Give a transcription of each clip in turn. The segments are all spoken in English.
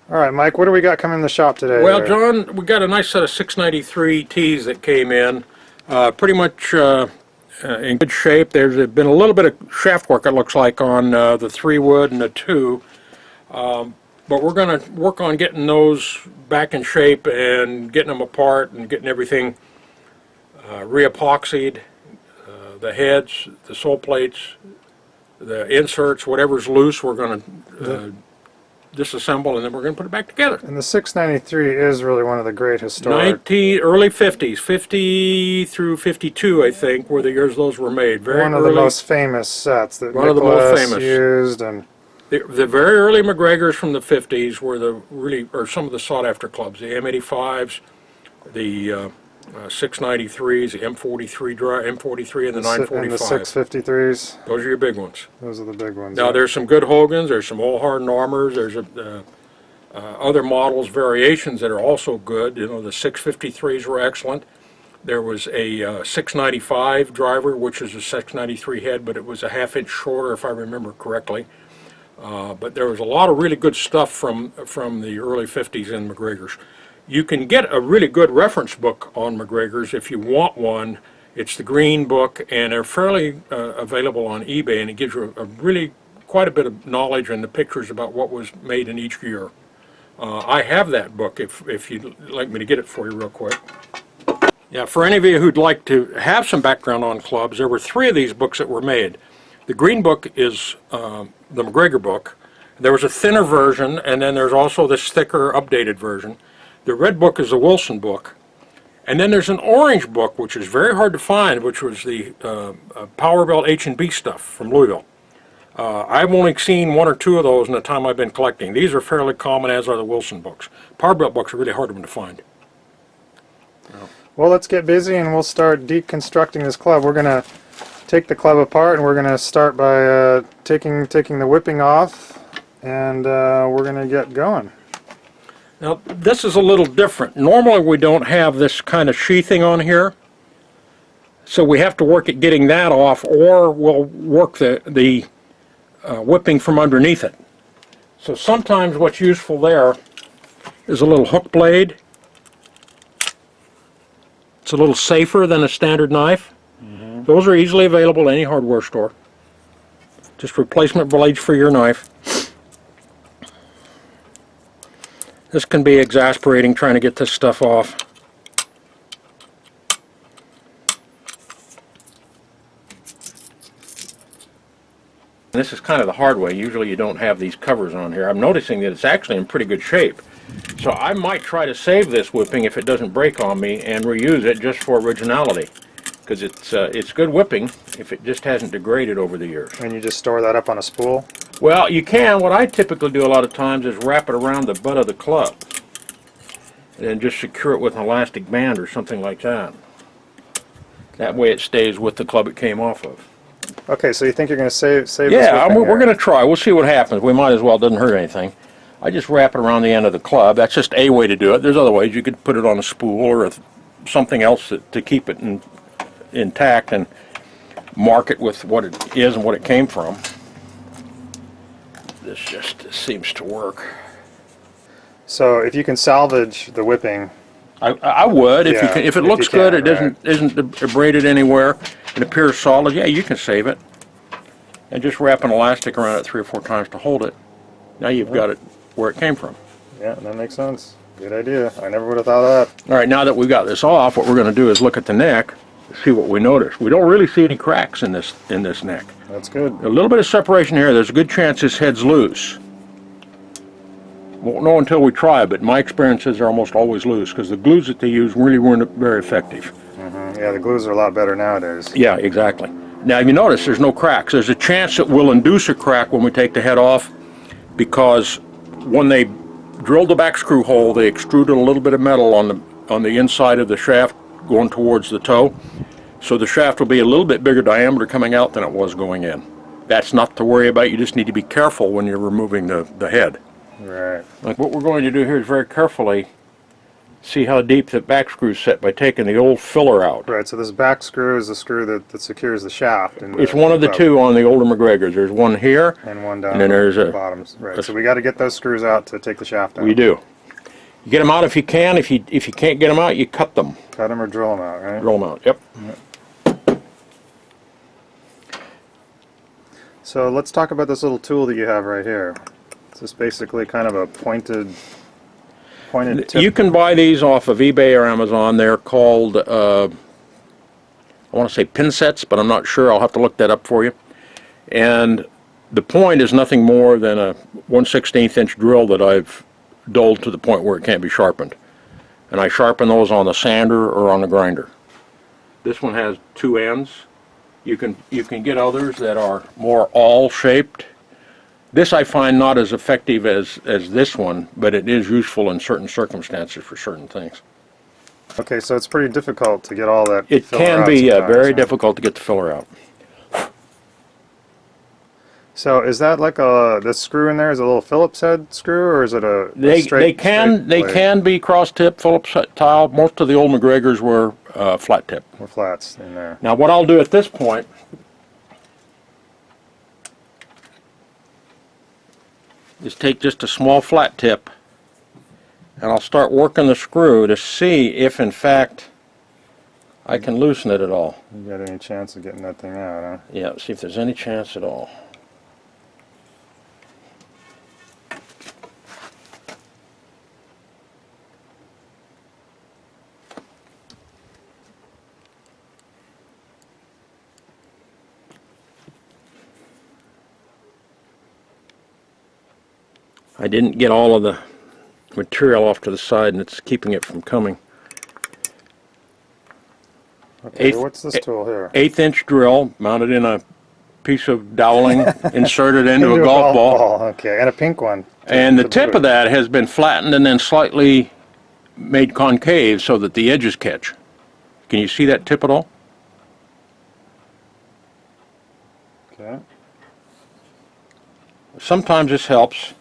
All right, Mike, what do we got coming in the shop today? Well, John, we got a nice set of 693 Ts that came in, pretty much in good shape. There's been a little bit of shaft work, it looks like, on the 3 wood and the 2, but we're going to work on getting those back in shape and getting them apart and getting everything re-epoxied, the heads, the sole plates, the inserts, whatever's loose, we're going to disassemble, and then we're going to put it back together. And the 693 is really one of the great historic... Early 50s, 50 through 52, I think, were the years those were made. Very one of early, the most famous sets that one of the most famous used. And the very early McGregors from the 50s were some of the sought-after clubs. The M85s, the 693s, the M43 and the 945. And the 653s. Those are your big ones. Those are the big ones. Now, there's some good Hogans, there's some old hardened armors, there's other models, variations that are also good. You know, the 653s were excellent. There was a 695 driver, which is a 693 head, but it was a ½ inch shorter, if I remember correctly. But there was a lot of really good stuff from the early 50s in McGregors. You can get a really good reference book on McGregors if you want one. It's the green book, and they're fairly available on eBay, and it gives you quite a bit of knowledge and the pictures about what was made in each year. I have that book if you'd like me to get it for you real quick. Yeah, for any of you who'd like to have some background on clubs, there were 3 of these books that were made. The green book is the McGregor book. There was a thinner version, and then there's also this thicker, updated version. The red book is the Wilson book. And then there's an orange book, which is very hard to find, which was the Powerbilt H&B stuff from Louisville. I've only seen 1 or 2 of those in the time I've been collecting. These are fairly common, as are the Wilson books. Powerbilt books are really hard to find. Well, let's get busy and we'll start deconstructing this club. We're going to take the club apart, and we're going to start by taking the whipping off, and we're going to get going. Now, this is a little different. Normally we don't have this kind of sheathing on here, so we have to work at getting that off, or we'll work the whipping from underneath it. So sometimes what's useful there is a little hook blade. It's a little safer than a standard knife. Mm-hmm. Those are easily available at any hardware store. Just replacement blades for your knife. This can be exasperating trying to get this stuff off. This is kind of the hard way. Usually you don't have these covers on here. I'm noticing that it's actually in pretty good shape. So I might try to save this whipping if it doesn't break on me and reuse it just for originality. Because it's good whipping if it just hasn't degraded over the years. And you just store that up on a spool? Well, you can. What I typically do a lot of times is wrap it around the butt of the club and then just secure it with an elastic band or something like that. That way it stays with the club it came off of. Okay, so you think you're going to save this whipping? Yeah, we're going to try. We'll see what happens. We might as well. It doesn't hurt anything. I just wrap it around the end of the club. That's just a way to do it. There's other ways. You could put it on a spool or something else to keep it intact and mark it with what it is and what it came from. This just seems to work. So if you can salvage the whipping, I would if it looks good. It isn't abraded anywhere. It appears solid. Yeah, you can save it, and just wrap an elastic around it 3 or 4 times to hold it. Now you've got it where it came from. Yeah, that makes sense. Good idea. I never would have thought of that. All right, now that we've got this off, what we're going to do is look at the neck, see what we notice. We don't really see any cracks in this neck. That's good. A little bit of separation here. There's a good chance this head's loose. Won't know until we try, but my experience is they're almost always loose because the glues that they use really weren't very effective. Mm-hmm. Yeah, the glues are a lot better nowadays. Yeah, exactly. Now, you notice there's no cracks. There's a chance it will induce a crack when we take the head off because when they drilled the back screw hole, they extruded a little bit of metal on the inside of the shaft going towards the toe. So the shaft will be a little bit bigger diameter coming out than it was going in. That's not to worry about. You just need to be careful when you're removing the head. Right. Like what we're going to do here is very carefully See how deep the back screw's set by taking the old filler out. Right, so this back screw is the screw that secures the shaft. It's one of the two on the older McGregors. There's one here, and one down and then there's the bottoms. Right, so we got to get those screws out to take the shaft out. We do. You get them out if you can. If you can't get them out, you cut them. Cut them or drill them out, right? Drill them out. Yep. So let's talk about this little tool that you have right here. It's just basically kind of a pointed tip. You can buy these off of eBay or Amazon. They're called, I want to say pin sets, but I'm not sure. I'll have to look that up for you. And the point is nothing more than a 1/16 inch drill that I've dulled to the point where it can't be sharpened. And I sharpen those on the sander or on the grinder. This one has two ends. You can get others that are more awl shaped. This I find not as effective as this one, but it is useful in certain circumstances for certain things. Okay, so it's pretty difficult to get all that It filler can out be sometimes, very huh? difficult to get the filler out. So is that like this screw in there is a little Phillips head screw, or is it a straight They can blade? be cross tip Phillips tile. Most of the old McGregors were flat tip. Or flats in there? Now what I'll do at this point is take just a small flat tip and I'll start working the screw to see if in fact I can loosen it at all. You got any chance of getting that thing out, huh? Yeah, see if there's any chance at all. I didn't get all of the material off to the side and it's keeping it from coming. Okay, what's this tool here? 1/8 inch drill mounted in a piece of doweling inserted into a golf ball. Okay, and a pink one. And the tip of that has been flattened and then slightly made concave so that the edges catch. Can you see that tip at all? Okay. Sometimes this helps.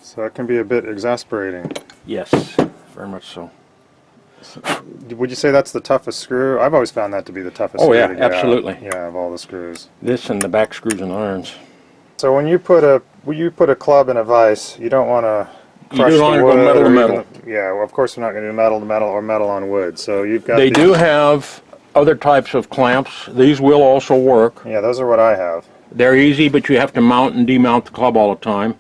So it can be a bit exasperating. Yes, very much so. Would you say that's the toughest screw? I've always found that to be the toughest Oh, screw yeah, to get out. absolutely. Yeah, of all the screws. This and the back screws and irons. So when you put a club in a vise, you don't want to crush don't the wanna wood. go metal to or metal. even yeah, well, of course we're not going to do metal to metal or metal on wood. So you've got. They do have other types of clamps. These will also work. Yeah, those are what I have. They're easy, but you have to mount and demount the club all the time.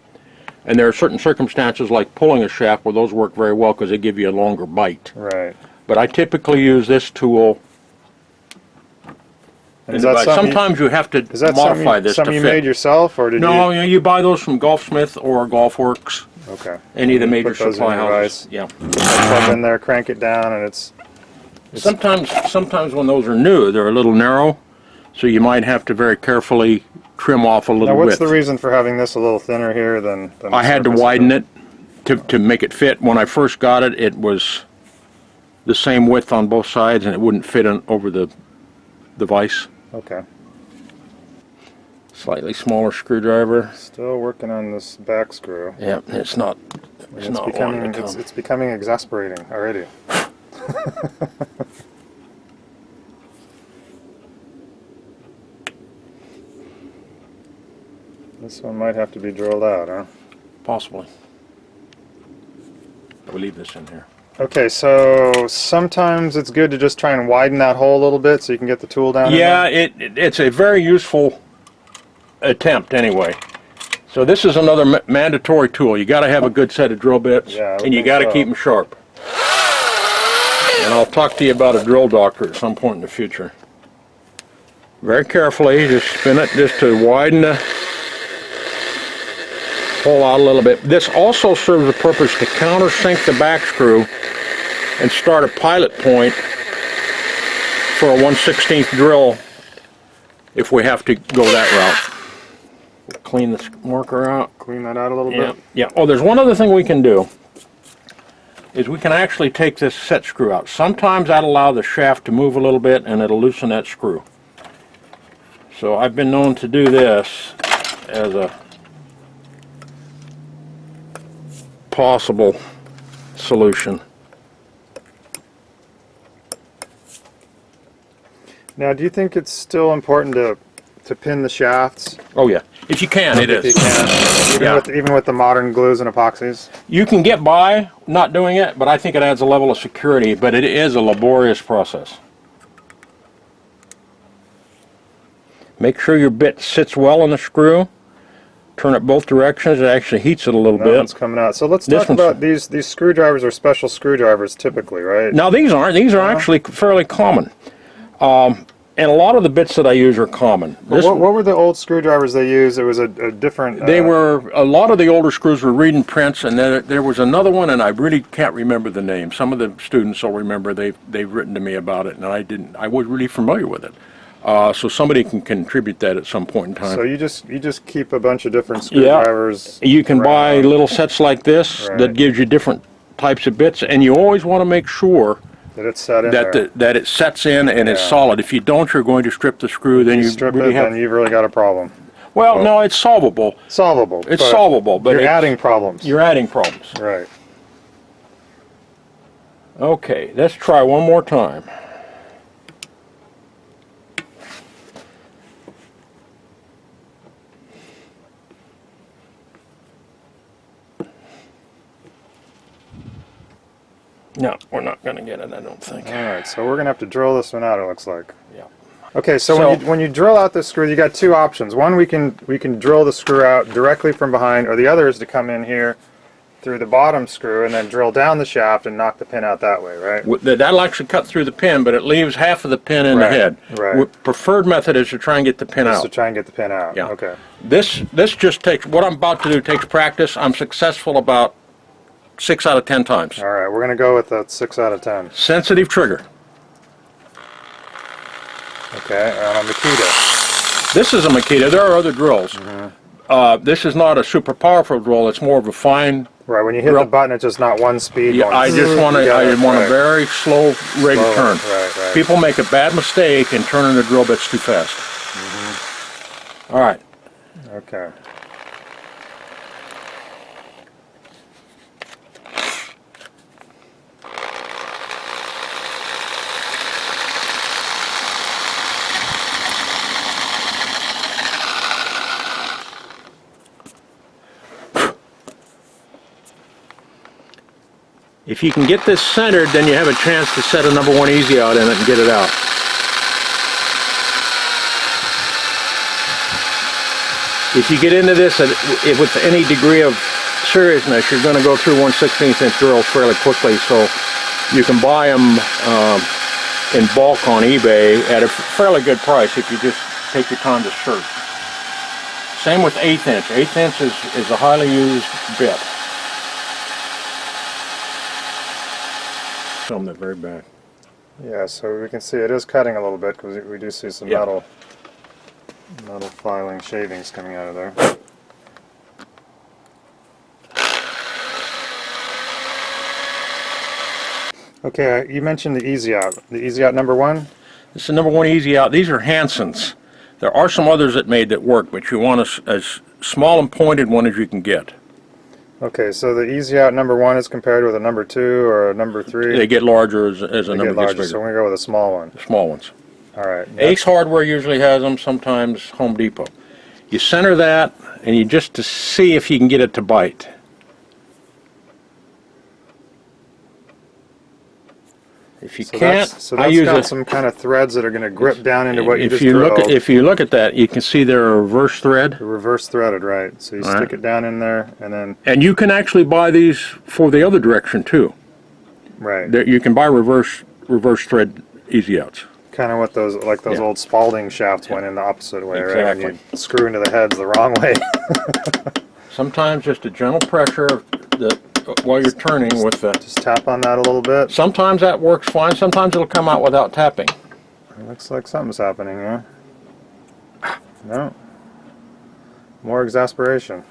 And there are certain circumstances like pulling a shaft where those work very well because they give you a longer bite. Right. But I typically use this tool. And is that something sometimes you have to is that modify this to something you fit. made yourself, or did No, you? you buy those from Golfsmith or Golfworks, Okay. any of the You major put those in supply your houses. vise, Yeah. put that plug in there, crank it down, and it's Sometimes when those are new, they're a little narrow, so you might have to very carefully trim off a little Now, what's width. the reason for having this a little thinner here than the I had to surface of widen it to make it fit. When I first got it, it was the same width on both sides, and it wouldn't fit over the vise. Okay. Slightly smaller screwdriver. Still working on this back screw. Yeah, it's not wanting becoming to come. it's becoming exasperating already. This one might have to be drilled out, huh? Possibly. We'll leave this in here. Okay, so sometimes it's good to just try and widen that hole a little bit so you can get the tool down. Yeah, in it's a very useful attempt anyway. So this is another mandatory tool. You got to have a good set of drill bits, Yeah, I would and you think got to so. keep them sharp. And I'll talk to you about a drill doctor at some point in the future. Very carefully, just spin it just to widen the hole out a little bit. This also serves the purpose to countersink the back screw and start a pilot point for a 1/16 drill if we have to go that route. Clean this marker out. Clean that out a little Yeah, bit. yeah. Oh, there's one other thing we can do, is we can actually take this set screw out. Sometimes that'll allow the shaft to move a little bit and it'll loosen that screw. So I've been known to do this as a possible solution. Now, do you think it's still important to pin the shafts? Oh yeah, if you can, it If is. you can, even with the modern glues and epoxies? You can get by not doing it, but I think it adds a level of security, but it is a laborious process. Make sure your bit sits well on the screw. Turn it both directions. It actually heats it a little That bit. one's coming out. So let's talk about these screwdrivers are special screwdrivers typically, right? Now these aren't. These are actually fairly common. And a lot of the bits that I use are common. What were the old screwdrivers they used? It was a different... They were, a lot of the older screws were reading prints, and there was another one, and I really can't remember the name. Some of the students will remember, they've written to me about it, and I was really familiar with it. So somebody can contribute that at some point in time. So you just keep a bunch of different screwdrivers. Yeah. You can buy little sets like this that gives you different types of bits, and you always want to make sure that it's set in that it sets in and is solid. If you don't, you're going to strip the screw. Then then you've really got a problem. Well, no, it's solvable. Solvable. It's solvable, but you're adding problems. You're adding problems. Right. Okay, let's try one more time. No, we're not going to get it, I don't think. All right, so we're going to have to drill this one out, it looks like. Yeah. Okay, so when you drill out this screw, you got two options. One, we can drill the screw out directly from behind, or the other is to come in here through the bottom screw and then drill down the shaft and knock the pin out that way, right? That'll actually cut through the pin, but it leaves half of the pin in the head. Right. Preferred method is to try and get the pin out. Just to try and get the pin out. Yeah. Okay. This just takes, what I'm about to do takes practice. I'm successful about 6 out of 10 times. All right, we're going to go with a 6 out of 10. Sensitive trigger. Okay, and a Makita. This is a Makita. There are other drills. This is not a super powerful drill. It's more of a fine. Right, when you hit the button, it's just not one speed. Yeah, I just want a very slow rate of turn. Right. People make a bad mistake in turning the drill bits too fast. All right. Okay. If you can get this centered, then you have a chance to set a number 1 easy out in it and get it out. If you get into this with any degree of seriousness, you're going to go through 1/16 inch drills fairly quickly, so you can buy them in bulk on eBay at a fairly good price if you just take your time to search. Same with 1/8 inch. 1/8 inch is a highly used bit. Film the very back. Yeah, so we can see it is cutting a little bit because we do see some metal filing shavings coming out of there. Okay, you mentioned the Easy Out. The Easy Out number 1? This is the number 1 easy out. These are Hansons. There are some others that made that work, but you want as small and pointed one as you can get. Okay, so the Easy Out number 1 is compared with a number 2 or a number 3? They get larger as a number gets bigger. So we're going to go with a small one. The small ones. All right. Ace Hardware usually has them, sometimes Home Depot. You center that, and you just to see if you can get it to bite. If you can't, I use got some kind of threads that are going to grip down into what you just drilled. If you look at that, you can see they're a reverse thread. They're reverse threaded, right? So you stick it down in there, and then. And you can actually buy these for the other direction too. Right. You can buy reverse thread easy outs. Kind of what those old Spalding shafts went in the opposite way, exactly. Right? When you screw into the heads the wrong way. Sometimes just a gentle pressure while you're turning with the... Just tap on that a little bit. Sometimes that works fine. Sometimes it'll come out without tapping. It looks like something's happening here. No. More exasperation.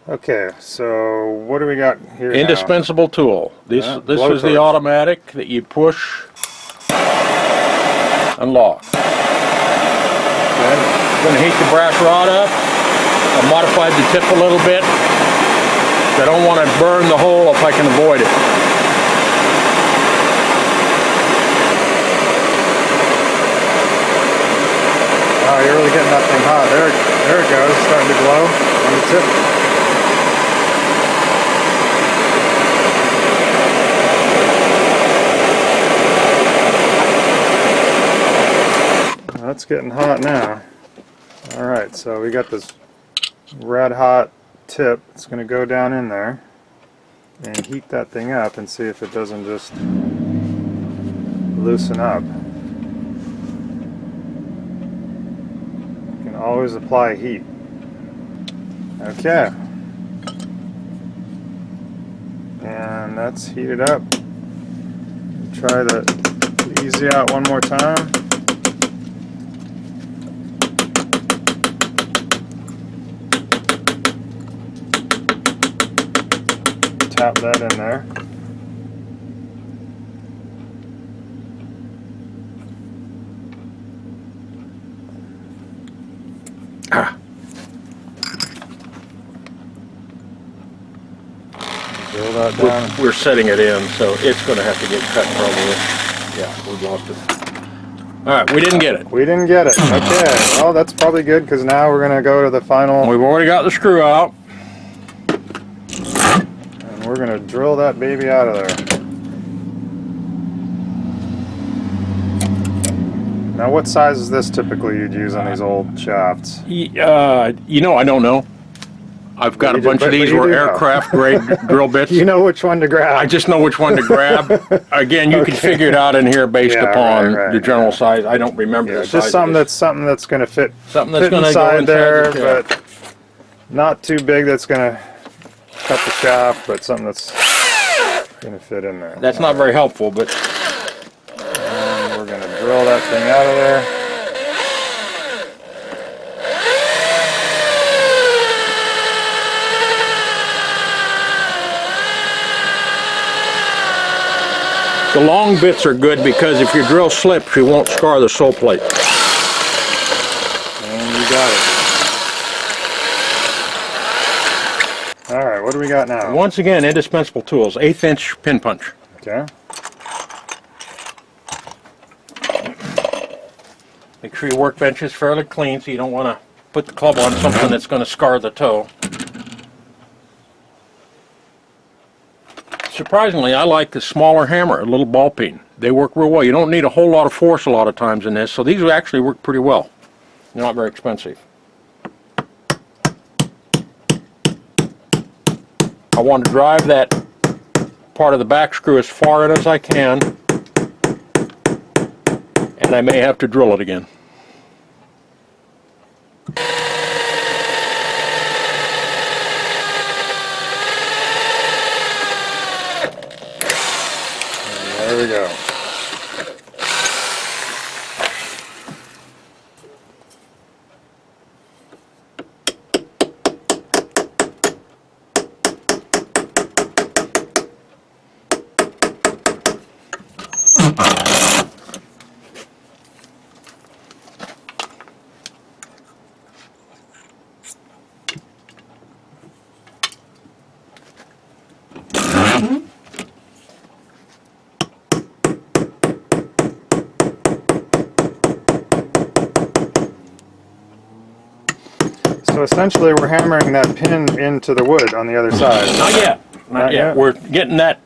Okay, so what do we got here Indispensable now? Tool. This is the automatic that you push and lock. Okay. You're going to heat the brass rod up. I modified the tip a little bit. I don't want to burn the hole if I can avoid it. Oh, you're really getting that thing hot. There it goes, starting to glow on the tip. That's getting hot now. Alright, so we got this red hot tip. It's going to go down in there and heat that thing up and see if it doesn't just loosen up. You can always apply heat. Okay. And that's heated up. Try to easy out one more time. Tap that in there. Drill that down. We're setting it in, so it's going to have to get cut probably. Yeah, we lost it. All right, we didn't get it. We didn't get it. Okay. Well, that's probably good because now we're going to go to the final. We've already got the screw out. We're going to drill that baby out of there. Now, what size is this typically you'd use on these old shafts? You know, I don't know. I've got a bunch of these were aircraft grade drill bits. You know which one to grab. I just know which one to grab. Again, you can figure it out in here based upon the general size. I don't remember the it's size. just something that's going to fit. Something that's going to go inside inside there, the but not too big. That's going to cut the shaft, but something that's going to fit in there. That's not very helpful, but and we're going to drill that thing out of there. the long bits are good because if your drill slips, you won't scar the sole plate. And you got it. Alright, what do we got now? Once again, indispensable tools, 1/8 inch pin punch. Okay. Make sure your workbench is fairly clean so you don't want to put the club on something that's going to scar the toe. Surprisingly, I like the smaller hammer, a little ball peen. They work real well. You don't need a whole lot of force a lot of times in this, so these actually work pretty well. They're not very expensive. I want to drive that part of the back screw as far in as I can, and I may have to drill it again. There we go. So essentially we're hammering that pin into the wood on the other side. Not yet. Not yet. We're getting that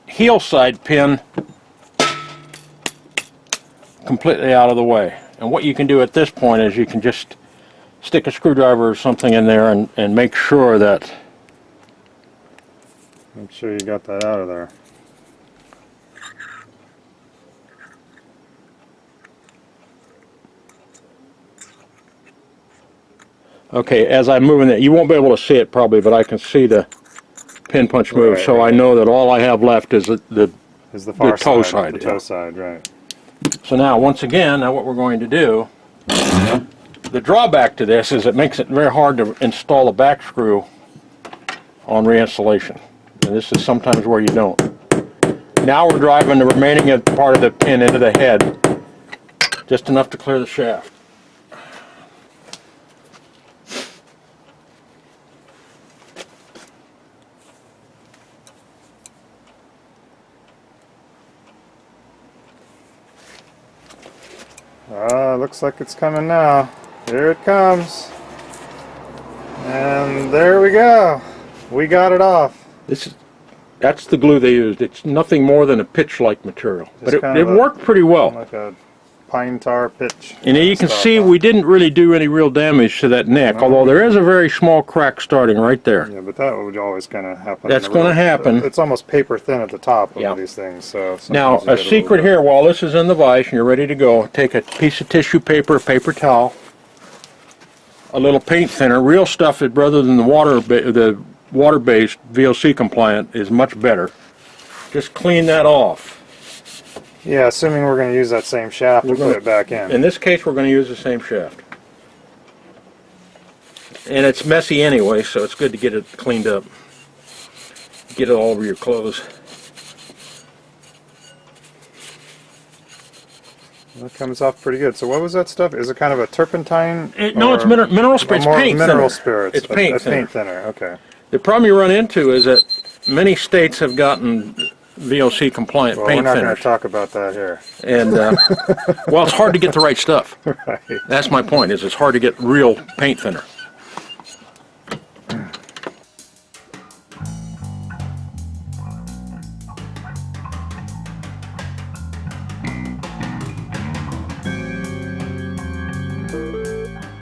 heel side pin completely out of the way. And what you can do at this point is you can just stick a screwdriver or something in there and make sure that... Make sure you got that out of there. Okay, as I'm moving it, you won't be able to see it probably, but I can see the pin punch move, Right, so I know that all I have left is the far toe side. side. The toe side, right. So now, once again, what we're going to do, the drawback to this is it makes it very hard to install a back screw on reinstallation. And this is sometimes where you don't. Now we're driving the remaining part of the pin into the head, just enough to clear the shaft. Looks like it's coming now. Here it comes. And there we go. We got it off. That's the glue they used. It's nothing more than a pitch-like material. But it worked pretty well. Like a pine tar pitch. And you can see we didn't really do any real damage to that neck, although there is a very small crack starting right there. Yeah, but that would always kind of happen. That's going to happen. It's almost paper thin at the top of these things. So now, a secret here, while this is in the vise and you're ready to go, take a piece of tissue paper, paper towel, a little paint thinner. Real stuff, rather than the water-based VOC compliant, is much better. Just clean that off. Yeah, assuming we're going to use that same shaft to put it back in. In this case, we're going to use the same shaft. And it's messy anyway, so it's good to get it cleaned up. Get it all over your clothes. That comes off pretty good. So what was that stuff? Is it kind of a turpentine? No, it's mineral spirits. Paint mineral thinner. spirits. It's paint thinner. Paint thinner. Okay. The problem you run into is that many states have gotten VOC compliant Well, paint we're not thinners. going to talk about that here. And well, it's hard to get the right stuff. Right. That's my point. Is it's hard to get real paint thinner.